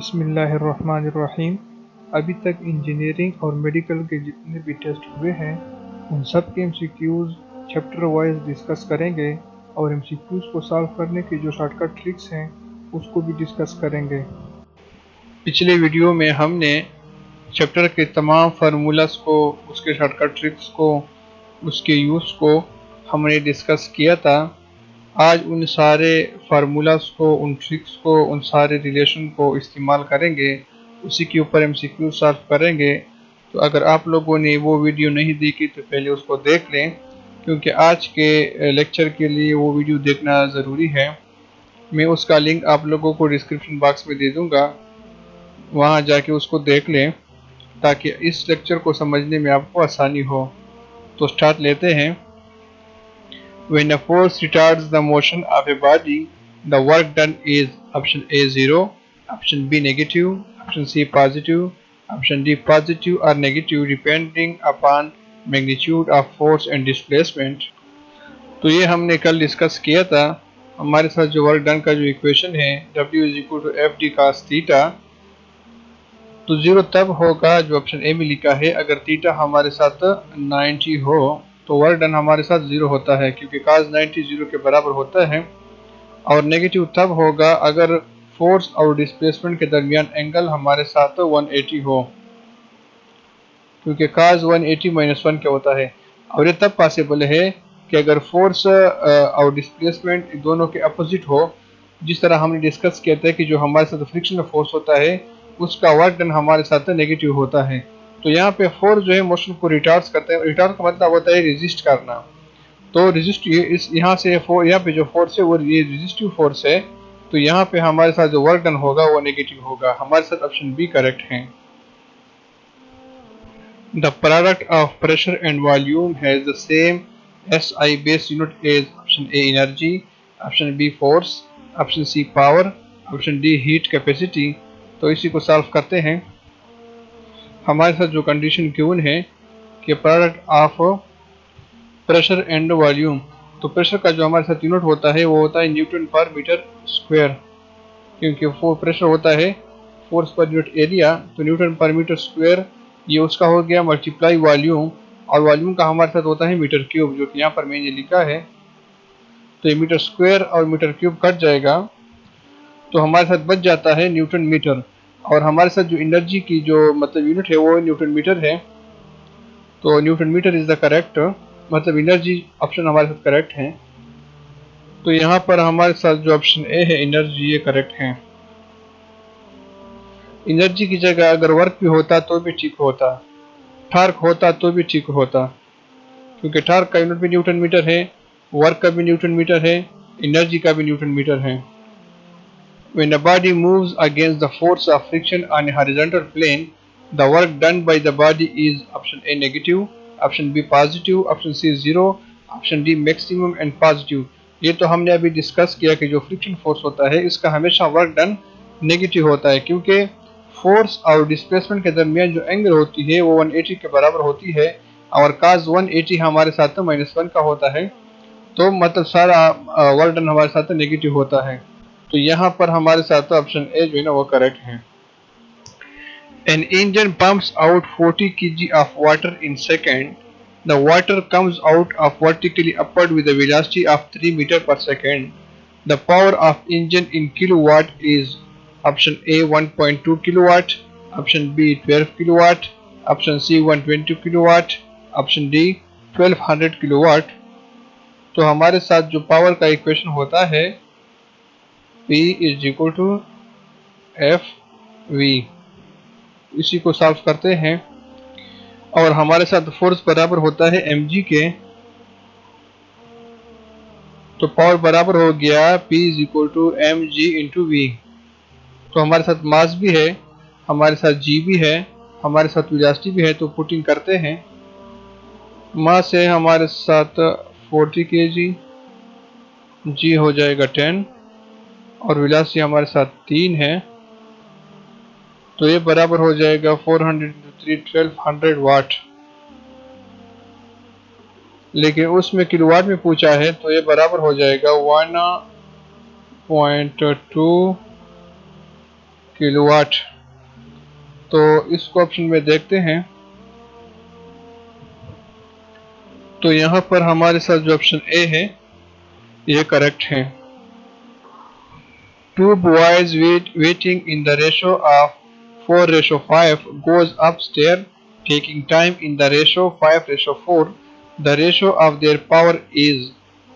बिस्मिल्लाहिर्रहमानिर्रहीम। अभी तक इंजीनियरिंग और मेडिकल के जितने भी टेस्ट हुए हैं उन सब के एमसीक्यूज़ चैप्टर वाइज डिस्कस करेंगे और एमसीक्यूज़ को सॉल्व करने की जो शॉर्टकट ट्रिक्स हैं उसको भी डिस्कस करेंगे। पिछले वीडियो में हमने चैप्टर के तमाम फार्मूलास को, उसके शॉर्टकट ट्रिक्स को, उसके यूज़ को हमने डिस्कस किया था। आज उन सारे फार्मूलास को, उन ट्रिक्स को, उन सारे रिलेशन को इस्तेमाल करेंगे, उसी के ऊपर एमसीक्यू सॉल्व करेंगे। तो अगर आप लोगों ने वो वीडियो नहीं देखी तो पहले उसको देख लें, क्योंकि आज के लेक्चर के लिए वो वीडियो देखना ज़रूरी है। मैं उसका लिंक आप लोगों को डिस्क्रिप्शन बॉक्स में दे दूँगा, वहाँ जाके उसको देख लें ताकि इस लेक्चर को समझने में आपको आसानी हो। तो स्टार्ट लेते हैं। When a force retards the motion of a body, the work done is option A 0, option B negative, option C positive, option D positive or negative depending upon magnitude of force and displacement। तो ये हमने कल discuss किया था। हमारे साथ जो work done का जो इक्वेशन है W = FD cos थीटा, तो 0 तब होगा जो ऑप्शन ए में लिखा है अगर थीटा हमारे साथ 90 हो तो वर्क डन हमारे साथ 0 होता है, क्योंकि cos 90 0 के बराबर होता है। और नेगेटिव तब होगा अगर फोर्स और डिस्प्लेसमेंट के दरमियान एंगल हमारे साथ 180 हो, क्योंकि cos 180 - 1 क्या होता है। और ये तब पॉसिबल है कि अगर फोर्स और डिस्प्लेसमेंट दोनों के अपोजिट हो, जिस तरह हमने डिस्कस किया था कि जो हमारे साथ फ्रिक्शनल फोर्स होता है उसका वर्क डन हमारे साथ नेगेटिव होता है। तो यहाँ पे फोर्स जो है मोशन को रिटार्ड्स करते हैं। रिटार्ड का मतलब होता है रेजिस्ट करना। तो रेजिस्ट यहाँ से यहाँ पे जो फोर्स है वो ये रेजिस्टिव फोर्स है। तो यहाँ पे हमारे साथ जो वर्क डन होगा वो नेगेटिव होगा। हमारे साथ ऑप्शन बी करेक्ट है। The product of pressure and volume has the same SI base unit as option A energy, option B force, option C power, option D heat capacity. तो इसी को solve करते हैं। हमारे साथ जो कंडीशन गिवन है कि product of pressure and volume, तो प्रेशर का जो हमारे साथ यूनिट होता है वो होता है न्यूटन पर मीटर स्क्वायर, क्योंकि प्रेशर होता है फोर्स पर यूनिट एरिया। तो न्यूटन पर मीटर स्क्वायर ये उसका हो गया मल्टीप्लाई वॉल्यूम, और वॉल्यूम का हमारे साथ होता है मीटर क्यूब, जो कि यहाँ पर मैंने लिखा है। तो ये मीटर स्क्वायर और मीटर क्यूब कट जाएगा तो हमारे साथ बच जाता है न्यूटन मीटर। और हमारे साथ जो एनर्जी की जो मतलब यूनिट है वो न्यूटन मीटर है। तो newton metre is the correct, मतलब एनर्जी ऑप्शन हमारे साथ करेक्ट है। तो यहाँ पर हमारे साथ जो ऑप्शन ए है एनर्जी, ये करेक्ट है। एनर्जी की जगह अगर वर्क भी होता तो भी ठीक होता, टार्क होता तो भी ठीक होता, क्योंकि टार्क का यूनिट भी न्यूटन मीटर है, वर्क का भी न्यूटन मीटर है, एनर्जी का भी न्यूटन मीटर है। When a body moves against the force of friction on a horizontal plane, the work done by the body is option A negative, option B positive, option C 0, option D maximum and positive। ये तो हमने अभी discuss किया कि जो friction force होता है इसका हमेशा वर्क डन नेगेटिव होता है, क्योंकि फोर्स और डिस्प्लेसमेंट के दरमियान जो एंगल होती है वो 180 के बराबर होती है, और cos 180 हमारे साथ -1 का होता है। तो मतलब सारा वर्क डन हमारे साथ नेगेटिव होता है। तो यहाँ पर हमारे साथ ऑप्शन ए जो है ना वो करेक्ट है। An engine pumps out 40 kg of water in second. The water comes out of vertically upward with a velocity of 3 meter per second. The power of engine in kilowatt is option A 1.2 kilowatt, option B 12 kilowatt, option C 120 kilowatt, option D 1200 kilowatt। तो हमारे साथ जो power का equation होता है P = FV, इसी को solve करते हैं। और हमारे साथ फोर्स बराबर होता है mg के, तो पावर बराबर हो गया P = mg × V। तो हमारे साथ मास भी है, हमारे साथ g भी है, हमारे साथ वेलोसिटी भी है। तो पुटिंग करते हैं। मास है हमारे साथ 40 kg, g हो जाएगा 10, और वेलोसिटी हमारे साथ 3 है। तो ये बराबर हो जाएगा 400 × 3 1200 वाट। लेकिन उसमें किलोवाट में पूछा है तो ये बराबर हो जाएगा 1.2 किलोवाट। तो इसको ऑप्शन में देखते हैं। तो यहाँ पर हमारे साथ जो ऑप्शन ए है ये करेक्ट है। Two boys waiting in the ratio of 4:5 goes upstairs, taking time in the ratio 5:4. The ratio of their power is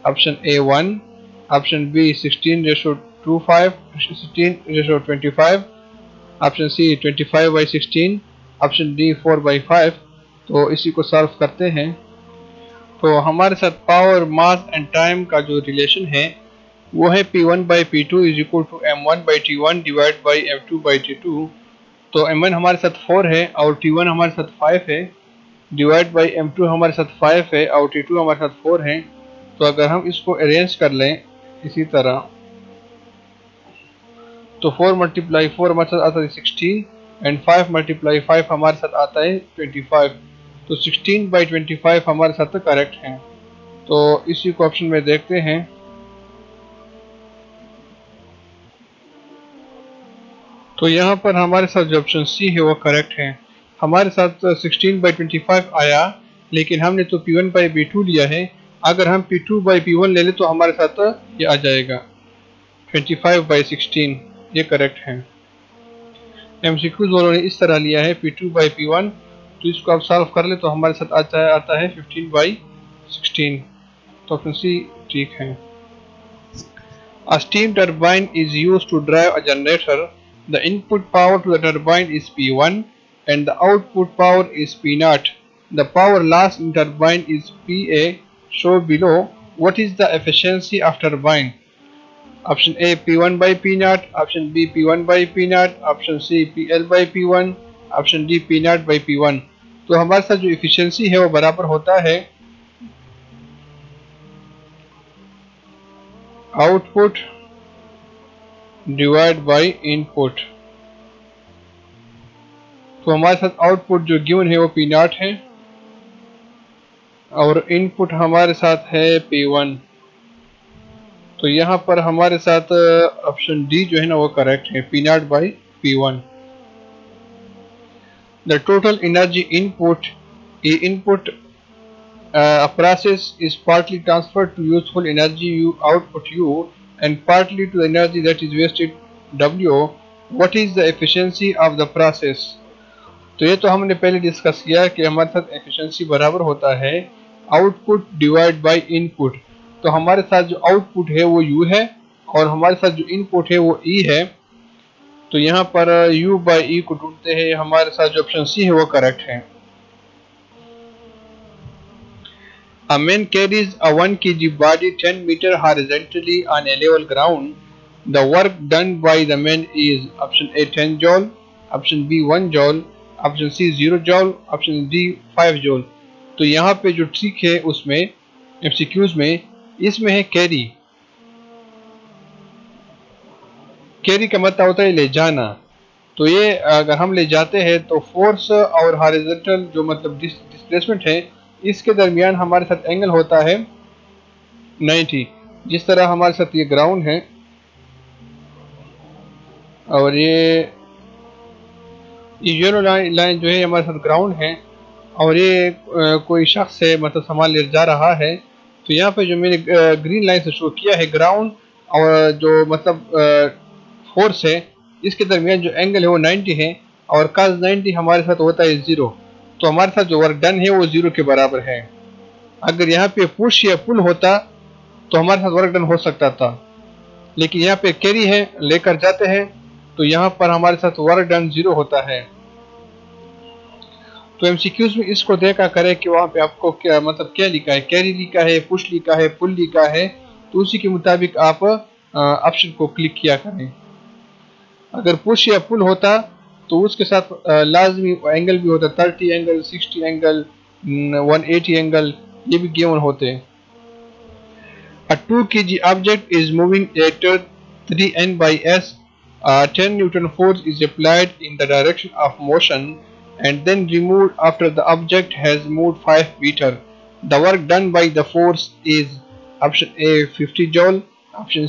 option A 1, option B 16:25, 16:25, option C 25/16, option D 4/5। तो इसी को solve करते हैं। तो हमारे साथ पावर, मास एंड टाइम का जो रिलेशन है वो है P1/P2 is equal to M1/T1 divide by M2/T2। तो M1 हमारे साथ 4 है और T1 हमारे साथ 5 है, डिवाइड बाई M2 हमारे साथ 5 है और T2 हमारे साथ 4 है। तो अगर हम इसको अरेंज कर लें इसी तरह, तो 4 × 4 हमारे साथ आता है 16 एंड 5 × 5 हमारे साथ आता है 25। तो 16/25 हमारे साथ करेक्ट है। तो इसी को ऑप्शन में देखते हैं। तो यहाँ पर हमारे साथ जो ऑप्शन सी है वो करेक्ट है। हमारे साथ 16/25 आया, लेकिन हमने तो P1/P2 लिया है। अगर हम P2/P1 ले लें तो हमारे साथ ये आ जाएगा 25/16। ये करेक्ट है। MCQs वालों ने इस तरह लिया है P2/P1, तो इसको आप सॉल्व कर ले तो हमारे साथ आता है 15/16। तो ऑप्शन सी ठीक है। A steam turbine is used to drive a generator. The input power to the turbine is P1 and the output power is P0. The power loss in turbine is PA. Show below. What is the efficiency of turbine? Option A P1/P0, option B P1/P0, option C PL/P1, option D P0/P1। तो हमारे साथ जो efficiency है वो बराबर होता है output divide by input. तो हमारे साथ आउटपुट जो गिवन है वो P0 है और इनपुट हमारे साथ है P1। तो यहाँ पर हमारे साथ ऑप्शन डी जो है ना वो करेक्ट है, P0/P1। The total energy input a process is partly transferred to useful energy output U and partly to energy that is wasted W. What is the efficiency of the process? तो ये तो हमने पहले discuss किया कि हमारे साथ efficiency बराबर होता है आउटपुट डिवाइड बाय इनपुट। तो हमारे साथ जो आउटपुट है वो U है और हमारे साथ जो इनपुट है वो E है। तो यहाँ पर U/E को ढूंढते हैं। हमारे साथ जो ऑप्शन सी है वो करेक्ट है। A man carries a 1 kg body 10 meter horizontally on a level ground. The work done by the man is option A 10 joule, option B 1 joule, option C 0 joule, option D 5 joule। तो यहाँ पे जो trick है उसमें MCQs में इसमें है carry. Carry का मतलब होता है ले जाना। तो ये अगर हम ले जाते हैं तो फोर्स और हॉरिजॉन्टल जो मतलब डिस्प्लेसमेंट है इसके दरमियान हमारे साथ एंगल होता है 90। जिस तरह हमारे साथ ये ग्राउंड है और ये येलो लाइन जो है हमारे साथ ग्राउंड है और ये कोई शख्स है मतलब सामान ले जा रहा है। तो यहाँ पे जो मैंने ग्रीन लाइन से शो किया है ग्राउंड और जो मतलब फोर्स है इसके दरमियान जो एंगल है वो 90 है और cos 90 हमारे साथ होता है 0। तो हमारे साथ जो वर्क डन है वो 0 के बराबर है। अगर यहाँ पे पुश या पुल होता तो हमारे साथ वर्क डन हो सकता था, लेकिन यहाँ पे कैरी है लेकर जाते हैं तो यहाँ पर हमारे साथ वर्क डन 0 होता है। तो MCQs में इसको देखा करें कि वहाँ पे आपको क्या मतलब क्या लिखा है, कैरी लिखा है, पुश लिखा है, पुल लिखा है, तो उसी के मुताबिक आप ऑप्शन को क्लिक किया करें। अगर पुश या पुल होता तो उसके साथ लाजमी एंगल भी होता, 30 एंगल, 60 एंगल, 180 एंगल, ये भी गिवन होते। A 2 kg object is moving at 3n/s. 10 Newton force is applied in the direction of motion and then removed after the object has moved 5 meter. The work done by the force is option A 50 joule, option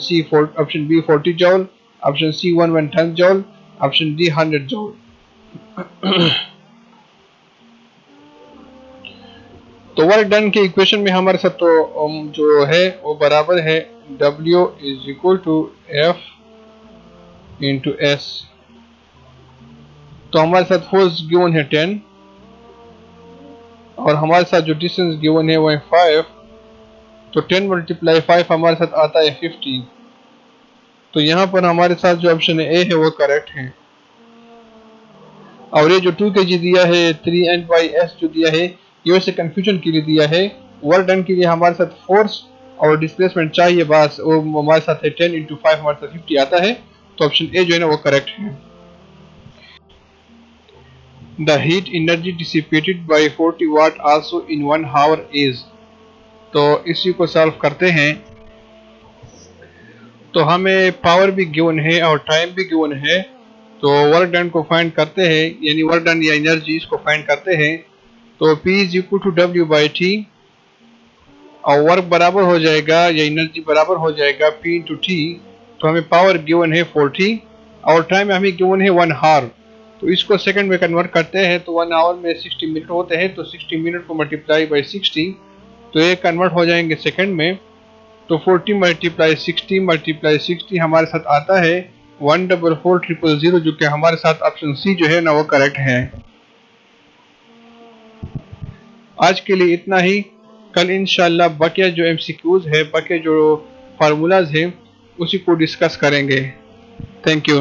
B 40 joule, option C 1/10 joule, option D 100 joule. तो work done के equation में हमारे साथ तो जो है वो बराबर है W is equal to F into S। तो हमारे साथ फोर्स गिवन है 10 और हमारे साथ जो डिस्टेंस गिवन है वो है 5। तो 10 मल्टीप्लाई 5 हमारे साथ आता है 50। तो यहाँ पर हमारे साथ जो ऑप्शन ए है वो करेक्ट है। और ये जो 2 kg दिया है 3N/S जो दिया है ये वैसे कंफ्यूजन के लिए दिया है। वर्क डन के लिए हमारे साथ फोर्स और डिस्प्लेसमेंट चाहिए, बस वो हमारे साथ है 10 इंटू 5 हमारे साथ 50 आता है। तो ऑप्शन ए जो है ना वो करेक्ट है। The heat energy dissipated by 40 watt also in 1 hour is. तो इसी को सॉल्व करते हैं। तो हमें पावर भी गिवन है और टाइम भी गिवन है। तो वर्क डन को फाइंड करते हैं, यानी वर्क डन या एनर्जी इसको फाइंड करते हैं। तो P is equal to W by T और वर्क बराबर हो जाएगा या एनर्जी बराबर हो जाएगा P इंटू T। तो हमें पावर गिवन है 40 और टाइम हमें गिवन है 1 आवर। तो इसको सेकंड में कन्वर्ट करते हैं तो 1 आवर में 60 मिनट होते हैं। तो 60 मिनट को मल्टीप्लाई बाई 60 तो ये कन्वर्ट हो जाएंगे सेकंड में। तो 40 मल्टीप्लाई 60 हमारे साथ आता है 144,000 जो कि हमारे साथ ऑप्शन सी जो है ना वो करेक्ट है। आज के लिए इतना ही। कल इंशाल्लाह बकिया जो MCQs है, बकिया जो फार्मूलाज है उसी को डिस्कस करेंगे। Thank you.